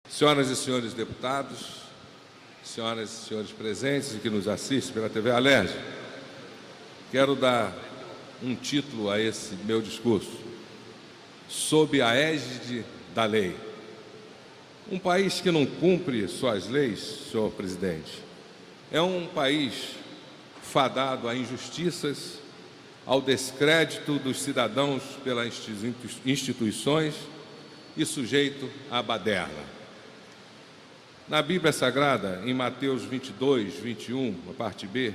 Senhoras e senhores deputados, senhoras e senhores presentes e que nos assistem pela TV Alerj, quero dar um título a esse meu discurso: sob a égide da lei. Um país que não cumpre suas leis, senhor presidente, é um país fadado a injustiças, ao descrédito dos cidadãos pelas instituições e sujeito à baderna. Na Bíblia Sagrada, em Mateus 22, 21, a parte B,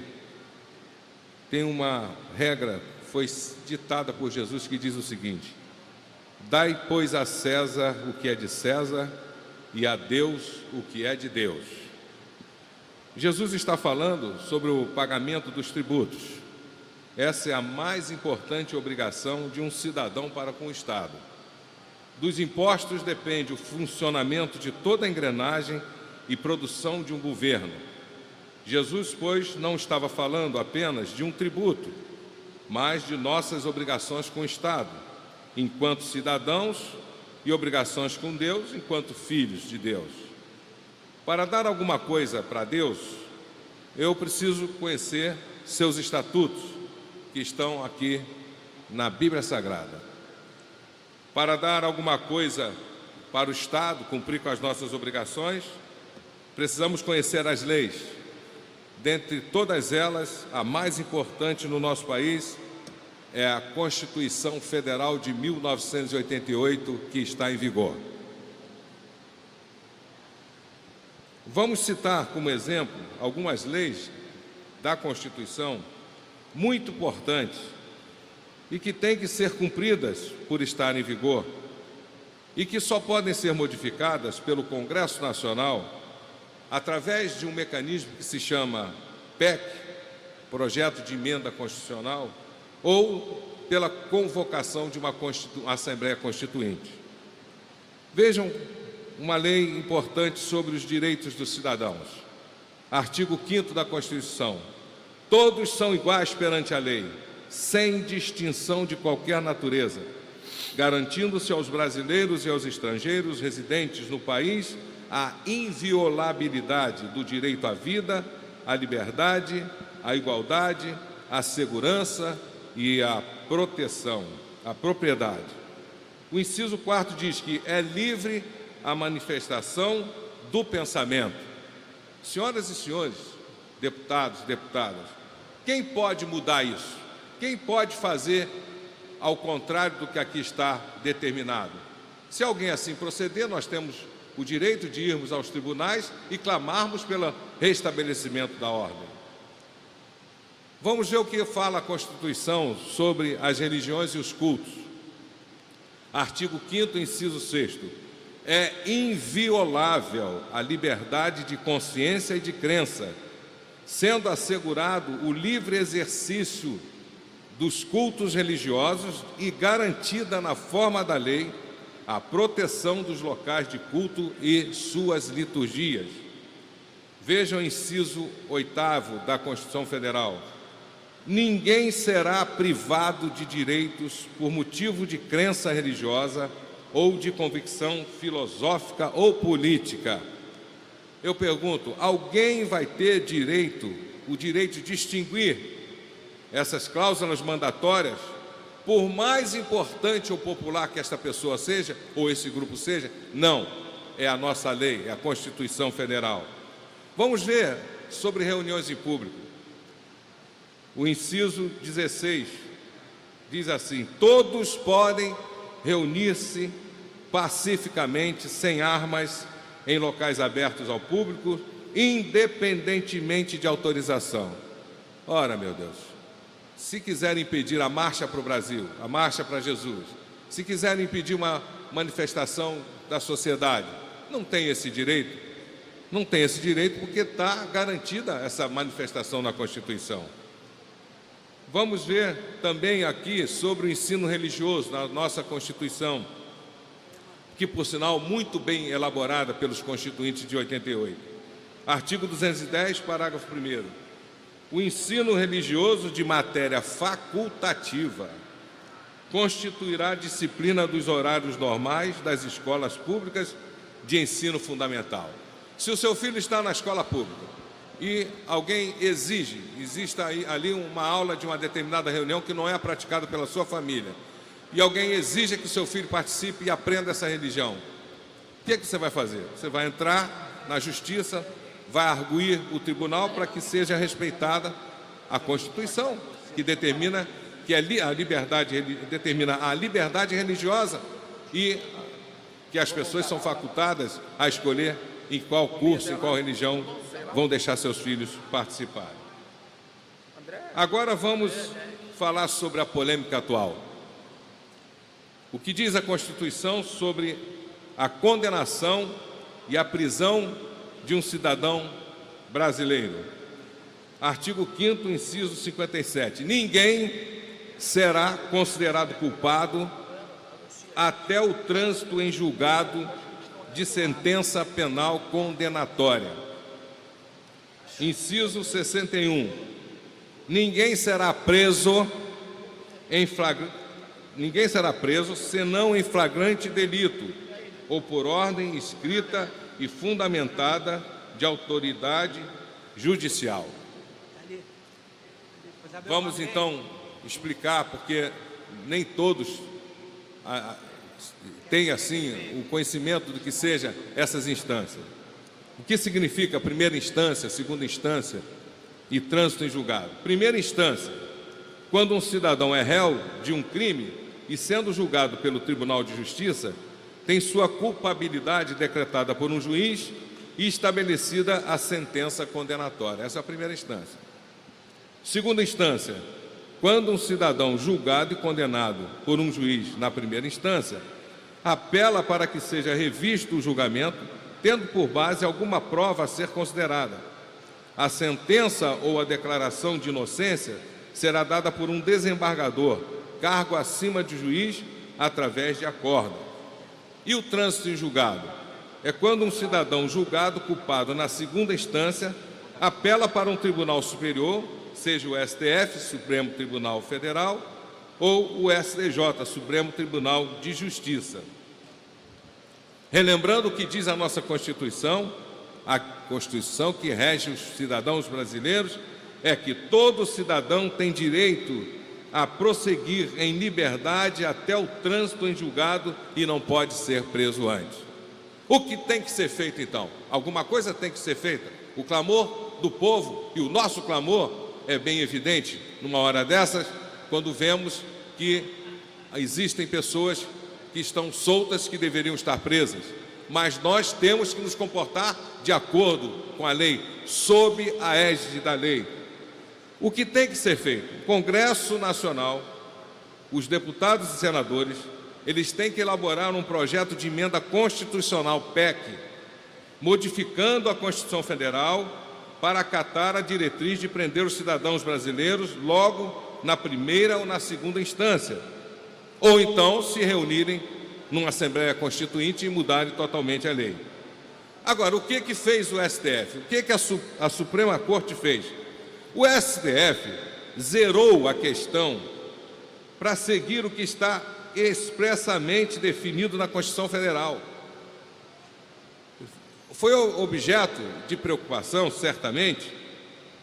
tem uma regra, foi ditada por Jesus, que diz o seguinte: dai, pois, a César o que é de César e a Deus o que é de Deus. Jesus está falando sobre o pagamento dos tributos. Essa é a mais importante obrigação de um cidadão para com o Estado. Dos impostos depende o funcionamento de toda a engrenagem e produção de um governo. Jesus, pois, não estava falando apenas de um tributo, mas de nossas obrigações com o Estado, enquanto cidadãos, e obrigações com Deus, enquanto filhos de Deus. Para dar alguma coisa para Deus, eu preciso conhecer seus estatutos, que estão aqui na Bíblia Sagrada. Para dar alguma coisa para o Estado, cumprir com as nossas obrigações, precisamos conhecer as leis. Dentre todas elas, a mais importante no nosso país é a Constituição Federal de 1988, que está em vigor. Vamos citar como exemplo algumas leis da Constituição muito importantes e que têm que ser cumpridas por estar em vigor e que só podem ser modificadas pelo Congresso Nacional através de um mecanismo que se chama PEC, Projeto de Emenda Constitucional, ou pela convocação de uma Assembleia Constituinte. Vejam uma lei importante sobre os direitos dos cidadãos. Artigo 5º da Constituição: todos são iguais perante a lei, sem distinção de qualquer natureza, garantindo-se aos brasileiros e aos estrangeiros residentes no país a inviolabilidade do direito à vida, à liberdade, à igualdade, à segurança e à proteção, à propriedade. O inciso 4º diz que é livre a manifestação do pensamento. Senhoras e senhores, deputados e deputadas, quem pode mudar isso? Quem pode fazer ao contrário do que aqui está determinado? Se alguém assim proceder, nós temos o direito de irmos aos tribunais e clamarmos pelo restabelecimento da ordem. Vamos ver o que fala a Constituição sobre as religiões e os cultos. Artigo 5º, inciso 6º. É inviolável a liberdade de consciência e de crença, sendo assegurado o livre exercício dos cultos religiosos e garantida na forma da lei a proteção dos locais de culto e suas liturgias. Vejam o inciso 8º da Constituição Federal: ninguém será privado de direitos por motivo de crença religiosa ou de convicção filosófica ou política. Eu pergunto, alguém vai ter o direito de distinguir essas cláusulas mandatórias, por mais importante ou popular que esta pessoa seja, ou esse grupo seja? Não, é a nossa lei, é a Constituição Federal. Vamos ver sobre reuniões em público. O inciso 16 diz assim: todos podem reunir-se pacificamente, sem armas, em locais abertos ao público, independentemente de autorização. Ora, meu Deus, se quiserem impedir a marcha para o Brasil, a marcha para Jesus, se quiserem impedir uma manifestação da sociedade, não tem esse direito? Não tem esse direito porque está garantida essa manifestação na Constituição. Vamos ver também aqui sobre o ensino religioso na nossa Constituição, que, por sinal, muito bem elaborada pelos constituintes de 88. Artigo 210, parágrafo 1º. O ensino religioso de matéria facultativa constituirá a disciplina dos horários normais das escolas públicas de ensino fundamental. Se o seu filho está na escola pública e alguém existe ali uma aula de uma determinada reunião que não é praticada pela sua família, e alguém exige que o seu filho participe e aprenda essa religião, o que você vai fazer? Você vai entrar na justiça, vai arguir o tribunal para que seja respeitada a Constituição, que determina que a liberdade religiosa e que as pessoas são facultadas a escolher em qual curso, em qual religião vão deixar seus filhos participarem. Agora vamos falar sobre a polêmica atual. O que diz a Constituição sobre a condenação e a prisão de um cidadão brasileiro? Artigo 5º, inciso 57. Ninguém será considerado culpado até o trânsito em julgado de sentença penal condenatória. Inciso 61. Ninguém será preso senão em flagrante delito ou por ordem escrita e fundamentada de autoridade judicial. Vamos então explicar, porque nem todos têm assim o conhecimento do que seja essas instâncias. O que significa primeira instância, segunda instância e trânsito em julgado? Primeira instância, quando um cidadão é réu de um crime e sendo julgado pelo Tribunal de Justiça, tem sua culpabilidade decretada por um juiz e estabelecida a sentença condenatória. Essa é a primeira instância. Segunda instância, quando um cidadão julgado e condenado por um juiz na primeira instância, apela para que seja revisto o julgamento, tendo por base alguma prova a ser considerada. A sentença ou a declaração de inocência será dada por um desembargador, cargo acima de juiz, através de acordo. E o trânsito em julgado? É quando um cidadão julgado culpado na segunda instância apela para um tribunal superior, seja o STF, Supremo Tribunal Federal, ou o STJ, Supremo Tribunal de Justiça. Relembrando o que diz a nossa Constituição, a Constituição que rege os cidadãos brasileiros, é que todo cidadão tem direito a prosseguir em liberdade até o trânsito em julgado e não pode ser preso antes. O que tem que ser feito então? Alguma coisa tem que ser feita. O clamor do povo e o nosso clamor é bem evidente numa hora dessas, quando vemos que existem pessoas que estão soltas, que deveriam estar presas. Mas nós temos que nos comportar de acordo com a lei, sob a égide da lei. O que tem que ser feito? O Congresso Nacional, os deputados e senadores, eles têm que elaborar um projeto de emenda constitucional PEC, modificando a Constituição Federal para acatar a diretriz de prender os cidadãos brasileiros logo na primeira ou na segunda instância, ou então se reunirem numa Assembleia Constituinte e mudarem totalmente a lei. Agora, o que fez o STF? O que a Suprema Corte fez? O STF zerou a questão para seguir o que está expressamente definido na Constituição Federal. Foi objeto de preocupação, certamente,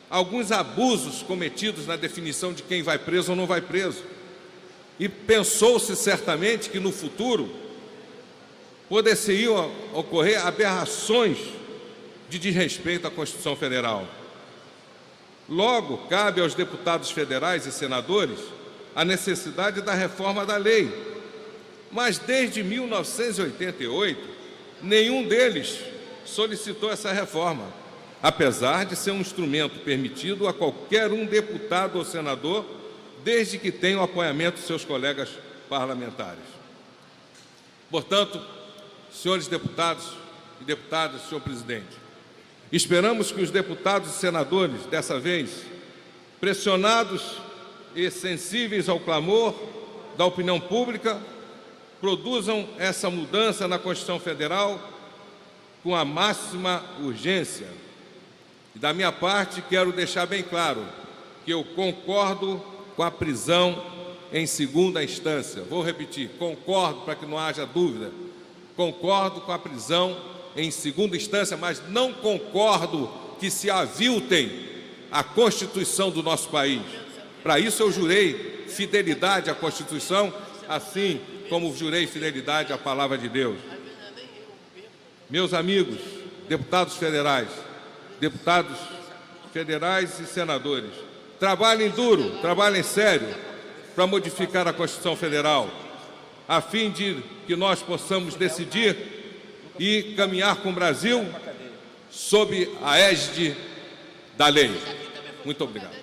alguns abusos cometidos na definição de quem vai preso ou não vai preso. E pensou-se certamente que no futuro poderiam ocorrer aberrações de desrespeito à Constituição Federal. Logo, cabe aos deputados federais e senadores a necessidade da reforma da lei. Mas desde 1988, nenhum deles solicitou essa reforma, apesar de ser um instrumento permitido a qualquer um deputado ou senador, desde que tenha o apoiamento de seus colegas parlamentares. Portanto, senhores deputados e deputadas, senhor presidente, esperamos que os deputados e senadores, dessa vez, pressionados e sensíveis ao clamor da opinião pública, produzam essa mudança na Constituição Federal com a máxima urgência. E da minha parte, quero deixar bem claro que eu concordo com a prisão em segunda instância. Vou repetir, concordo para que não haja dúvida. Concordo com a prisão em segunda instância, mas não concordo que se aviltem a Constituição do nosso país. Para isso eu jurei fidelidade à Constituição, assim como jurei fidelidade à Palavra de Deus. Meus amigos, deputados federais e senadores, trabalhem duro, trabalhem sério para modificar a Constituição Federal, a fim de que nós possamos decidir e caminhar com o Brasil sob a égide da lei. Muito obrigado.